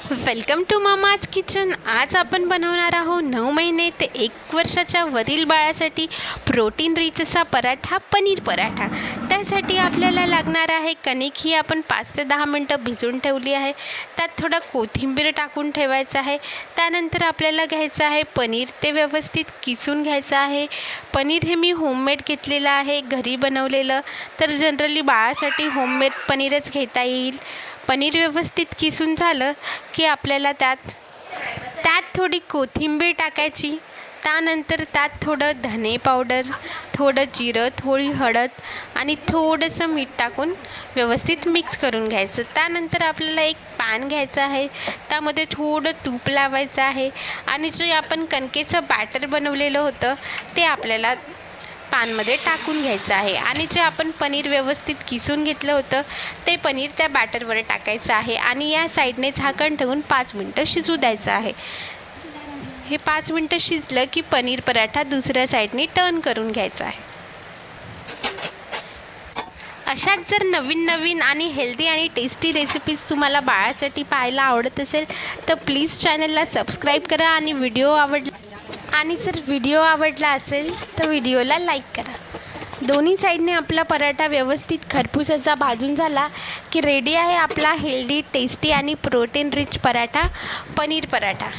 Welcome to mama's kitchen. आज आपण बनवणार आहोत 9 महिने ते 1 वर्षाच्या वरील बाळासाठी प्रोटीन रिच असा पराठा, पनीर पराठा। त्यासाठी आपल्याला लागणार आहे कणिक ही आपण 5 ते 10 मिनटं भिजवून ठेवली आहे। त्यात थोडा कोथिंबीर टाकून ठेवायचा आहे। त्यानंतर आपल्याला घ्यायचं आहे पनीर, ते व्यवस्थित किसून घ्यायचं आहे। पनीर हे मी होममेड घेतलेलं आहे, घरी बनवलेलं। तर जनरली बाळासाठी होममेड पनीरच घेता येईल। पनीर व्यवस्थित किसून झालं की आपल्याला त्यात थोडी कोथिंबीर टाकायची। त्यानंतर त्यात थोडं धने पावडर, थोडं जिरं, थोडी हळद आणि थोडंसं मीठ टाकून व्यवस्थित मिक्स करून घ्यायचं। त्यानंतर आपल्याला एक पॅन घ्यायचा आहे, त्यामध्ये थोडं तूप लावायचं आहे आणि जे आपण कणकेचं बॅटर बनवलेलं होतं ते आपल्याला पॅनमध्ये टाकून घ्यायचं आहे आणि जे आपण पनीर व्यवस्थित किसून घेतलं होतं ते पनीर त्या बॅटरवर टाकायचं आहे आणि या साईडने झाकण ठेवून 5 मिनटं शिजू द्यायचं आहे। हे 5 मिनटं शिजलं की पनीर पराठा दुसऱ्या साईडने टर्न करून घ्यायचा आहे। अशाच जर नवीन आणि हेल्दी आणि टेस्टी रेसिपीज तुम्हाला बाळासाठी पाहायला आवडत असेल तर प्लीज चॅनलला सबस्क्राईब करा आणि जर व्हिडिओ आवडला असेल तर व्हिडिओला लाईक करा। दोन्ही साईडने आपला पराठा व्यवस्थित खरपूस असा भाजून झाला की रेडी आहे आपला हेल्दी, टेस्टी आणि प्रोटीन रिच पराठा, पनीर पराठा।